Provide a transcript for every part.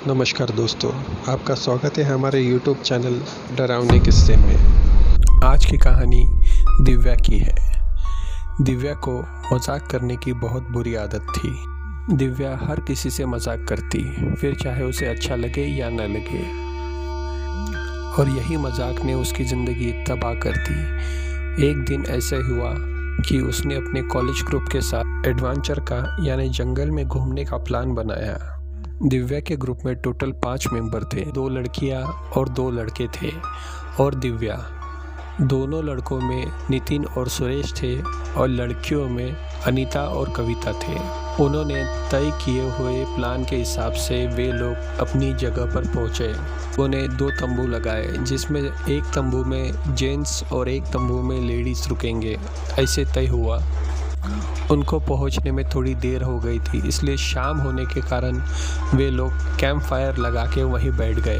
नमस्कार दोस्तों, आपका स्वागत है हमारे YouTube चैनल डरावने किस्से में। आज की कहानी दिव्या की है। दिव्या को मजाक करने की बहुत बुरी आदत थी। दिव्या हर किसी से मजाक करती, फिर चाहे उसे अच्छा लगे या न लगे, और यही मजाक ने उसकी ज़िंदगी तबाह कर दी। एक दिन ऐसे हुआ कि उसने अपने कॉलेज ग्रुप के साथ एडवेंचर का यानी जंगल में घूमने का प्लान बनाया। दिव्या के ग्रुप में टोटल 5 मेंबर थे, 2 लड़कियां और 2 लड़के थे और दिव्या। दोनों लड़कों में नितिन और सुरेश थे और लड़कियों में अनीता और कविता थे। उन्होंने तय किए हुए प्लान के हिसाब से वे लोग अपनी जगह पर पहुंचे। उन्होंने 2 तंबू लगाए, जिसमें एक तंबू में जेंट्स और एक तंबू में लेडीज़ रुकेंगे, ऐसे तय हुआ। उनको पहुंचने में थोड़ी देर हो गई थी, इसलिए शाम होने के कारण वे लोग कैंप फायर लगा के वहीं बैठ गए।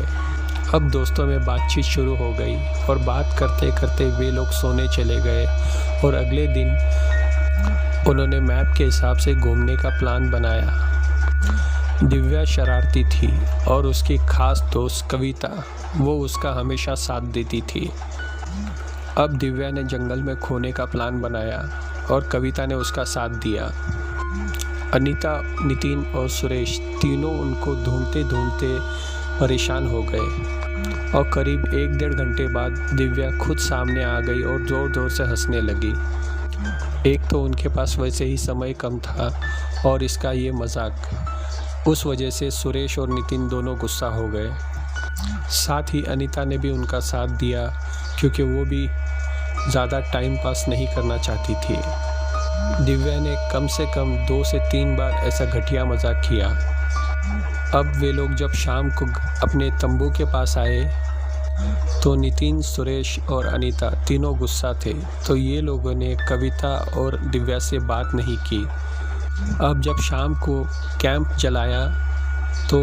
अब दोस्तों में बातचीत शुरू हो गई और बात करते करते वे लोग सोने चले गए। और अगले दिन उन्होंने मैप के हिसाब से घूमने का प्लान बनाया। दिव्या शरारती थी और उसकी खास दोस्त कविता, वो उसका हमेशा साथ देती थी। अब दिव्या ने जंगल में खोने का प्लान बनाया और कविता ने उसका साथ दिया। अनीता, नितिन और सुरेश तीनों उनको ढूंढते ढूंढते परेशान हो गए और करीब 1-1.5 घंटे बाद दिव्या खुद सामने आ गई और ज़ोर ज़ोर से हंसने लगी। एक तो उनके पास वैसे ही समय कम था और इसका ये मजाक, उस वजह से सुरेश और नितिन दोनों गुस्सा हो गए। साथ ही अनीता ने भी उनका साथ दिया, क्योंकि वो भी ज़्यादा टाइम पास नहीं करना चाहती थी। दिव्या ने कम से कम 2 से 3 बार ऐसा घटिया मजाक किया। अब वे लोग जब शाम को अपने तंबू के पास आए तो नितिन, सुरेश और अनीता तीनों गुस्सा थे, तो ये लोगों ने कविता और दिव्या से बात नहीं की। अब जब शाम को कैंप जलाया तो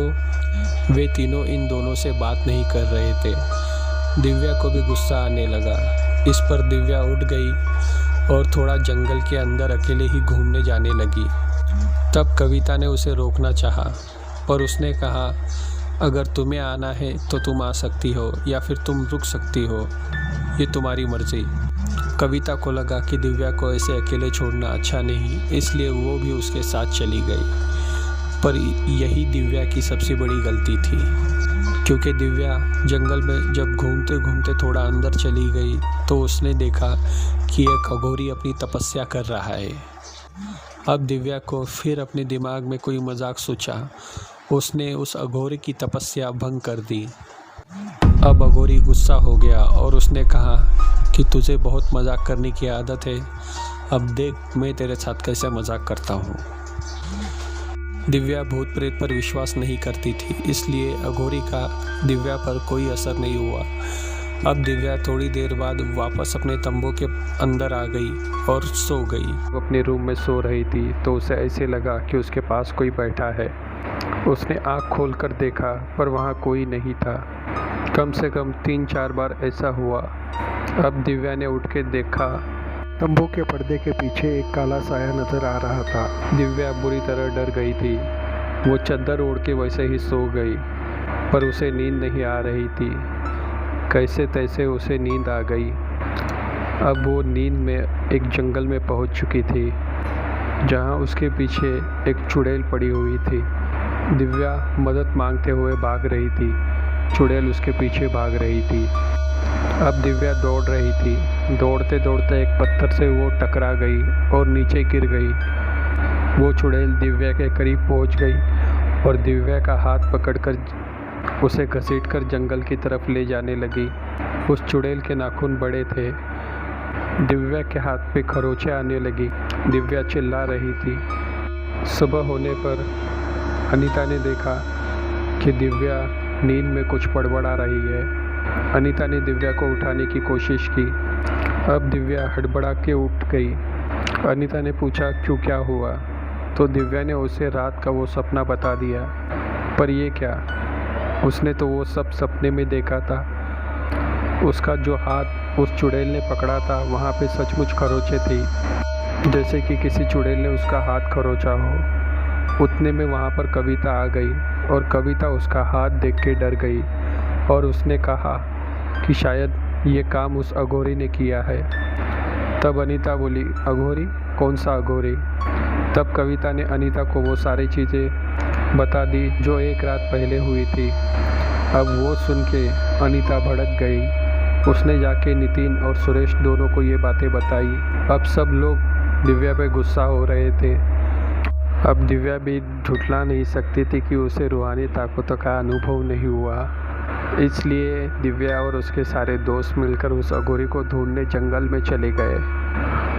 वे तीनों इन दोनों से बात नहीं कर रहे थे। दिव्या को भी गुस्सा आने लगा। इस पर दिव्या उठ गई और थोड़ा जंगल के अंदर अकेले ही घूमने जाने लगी। तब कविता ने उसे रोकना चाहा, पर उसने कहा, अगर तुम्हें आना है तो तुम आ सकती हो या फिर तुम रुक सकती हो, ये तुम्हारी मर्जी। कविता को लगा कि दिव्या को ऐसे अकेले छोड़ना अच्छा नहीं, इसलिए वो भी उसके साथ चली गई। पर यही दिव्या की सबसे बड़ी गलती थी, क्योंकि दिव्या जंगल में जब घूमते घूमते थोड़ा अंदर चली गई तो उसने देखा कि एक अघोरी अपनी तपस्या कर रहा है। अब दिव्या को फिर अपने दिमाग में कोई मजाक सोचा। उसने उस अघोरी की तपस्या भंग कर दी। अब अघोरी गुस्सा हो गया और उसने कहा कि तुझे बहुत मजाक करने की आदत है, अब देख मैं तेरे साथ कैसे मजाक करता हूँ। दिव्या भूत प्रेत पर विश्वास नहीं करती थी, इसलिए अघोरी का दिव्या पर कोई असर नहीं हुआ। अब दिव्या थोड़ी देर बाद वापस अपने तंबू के अंदर आ गई और सो गई। अपने रूम में सो रही थी तो उसे ऐसे लगा कि उसके पास कोई बैठा है। उसने आँख खोलकर देखा, पर वहाँ कोई नहीं था। कम से कम 3-4 बार ऐसा हुआ। अब दिव्या ने उठ के देखा, तंबू के पर्दे के पीछे एक काला साया नजर आ रहा था। दिव्या बुरी तरह डर गई थी। वो चादर ओढ़ के वैसे ही सो गई, पर उसे नींद नहीं आ रही थी। कैसे तैसे उसे नींद आ गई। अब वो नींद में एक जंगल में पहुंच चुकी थी, जहां उसके पीछे एक चुड़ैल पड़ी हुई थी। दिव्या मदद मांगते हुए भाग रही थी, चुड़ैल उसके पीछे भाग रही थी। अब दिव्या दौड़ रही थी। दौड़ते दौड़ते एक पत्थर से वो टकरा गई और नीचे गिर गई। वो चुड़ैल दिव्या के करीब पहुंच गई और दिव्या का हाथ पकड़कर उसे घसीटकर जंगल की तरफ ले जाने लगी। उस चुड़ैल के नाखून बड़े थे। दिव्या के हाथ पे खरोंचें आने लगी। दिव्या चिल्ला रही थी। सुबह होने पर अनीता ने देखा कि दिव्या नींद में कुछ बड़बड़ा रही है। अनीता ने दिव्या को उठाने की कोशिश की। अब दिव्या हड़बड़ा के उठ गई। अनीता ने पूछा, क्यों, क्या हुआ? तो दिव्या ने उसे रात का वो सपना बता दिया। पर ये क्या, उसने तो वो सब सपने में देखा था। उसका जो हाथ उस चुड़ैल ने पकड़ा था, वहाँ पे सचमुच खरोंचें थी, जैसे कि किसी चुड़ैल ने उसका हाथ खरोंचा हो। उतने में वहाँ पर कविता आ गई और कविता उसका हाथ देख के डर गई और उसने कहा कि शायद ये काम उस अघोरी ने किया है। तब अनीता बोली, अघोरी? कौन सा अघोरी? तब कविता ने अनीता को वो सारी चीज़ें बता दी जो एक रात पहले हुई थी। अब वो सुन के अनीता भड़क गई। उसने जाके नितिन और सुरेश दोनों को ये बातें बताई। अब सब लोग दिव्या पे गुस्सा हो रहे थे। अब दिव्या भी झुठला नहीं सकती थी कि उसे रूहानी ताकतों का अनुभव नहीं हुआ। इसलिए दिव्या और उसके सारे दोस्त मिलकर उस अघोरी को ढूंढने जंगल में चले गए।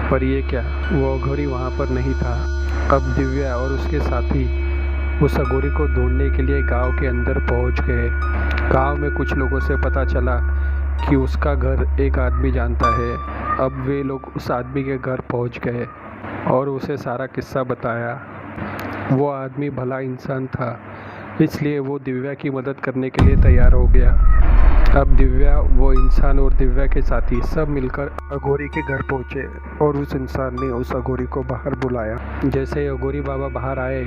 पर ये क्या, वो अघोरी वहाँ पर नहीं था। अब दिव्या और उसके साथी उस अघोरी को ढूंढने के लिए गांव के अंदर पहुँच गए। गांव में कुछ लोगों से पता चला कि उसका घर एक आदमी जानता है। अब वे लोग उस आदमी के घर पहुँच गए और उसे सारा किस्सा बताया। वो आदमी भला इंसान था, इसलिए वो दिव्या की मदद करने के लिए तैयार हो गया। अब दिव्या, वो इंसान और दिव्या के साथी सब मिलकर अघोरी के घर पहुंचे और उस इंसान ने उस अघोरी को बाहर बुलाया। जैसे अघोरी बाबा बाहर आए,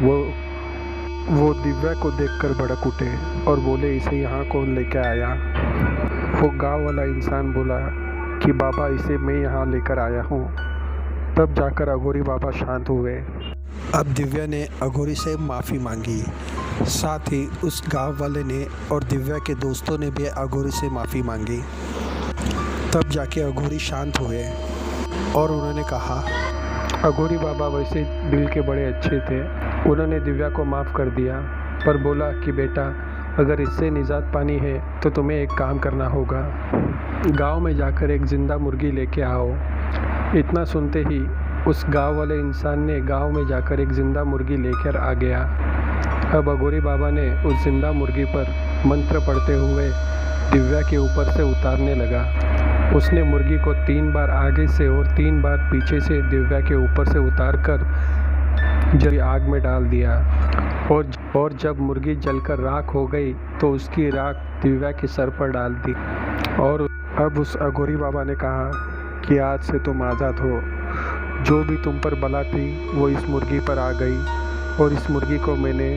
वो दिव्या को देखकर भड़क उठे और बोले, इसे यहाँ कौन लेकर आया? वो गांव वाला इंसान बोला कि बाबा, इसे मैं यहाँ लेकर आया हूँ। तब जाकर अघोरी बाबा शांत हुए। अब दिव्या ने अघोरी से माफ़ी मांगी। साथ ही उस गांव वाले ने और दिव्या के दोस्तों ने भी अघोरी से माफ़ी मांगी। तब जाके अघोरी शांत हुए और उन्होंने कहा, अघोरी बाबा वैसे दिल के बड़े अच्छे थे। उन्होंने दिव्या को माफ़ कर दिया, पर बोला कि बेटा, अगर इससे निजात पानी है तो तुम्हें एक काम करना होगा। गांव में जाकर एक ज़िंदा मुर्गी लेके आओ। इतना सुनते ही उस गांव वाले इंसान ने गांव में जाकर एक ज़िंदा मुर्गी लेकर आ गया। अब अघोरी बाबा ने उस ज़िंदा मुर्गी पर मंत्र पढ़ते हुए दिव्या के ऊपर से उतारने लगा। उसने मुर्गी को 3 बार आगे से और 3 बार पीछे से दिव्या के ऊपर से उतारकर जल आग में डाल दिया और जब मुर्गी जलकर राख हो गई तो उसकी राख दिव्या के सर पर डाल दी। और अब उस अघोरी बाबा ने कहा कि आज से तुम आज़ाद हो। जो भी तुम पर बला थी वो इस मुर्गी पर आ गई और इस मुर्गी को मैंने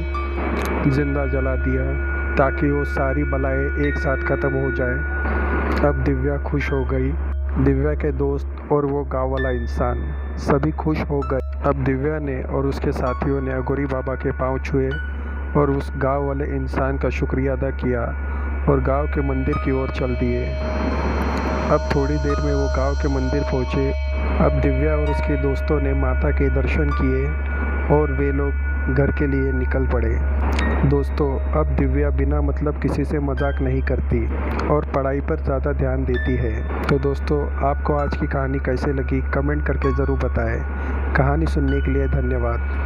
ज़िंदा जला दिया ताकि वो सारी बलाएं एक साथ ख़त्म हो जाए। अब दिव्या खुश हो गई। दिव्या के दोस्त और वो गांव वाला इंसान सभी खुश हो गए। अब दिव्या ने और उसके साथियों ने अघोरी बाबा के पांव छुए और उस गांव वाले इंसान का शुक्रिया अदा किया और गांव के मंदिर की ओर चल दिए। अब थोड़ी देर में वो गांव के मंदिर पहुँचे। अब दिव्या और उसके दोस्तों ने माता के दर्शन किए और वे लोग घर के लिए निकल पड़े। दोस्तों, अब दिव्या बिना मतलब किसी से मजाक नहीं करती और पढ़ाई पर ज़्यादा ध्यान देती है। तो दोस्तों, आपको आज की कहानी कैसे लगी कमेंट करके ज़रूर बताएं। कहानी सुनने के लिए धन्यवाद।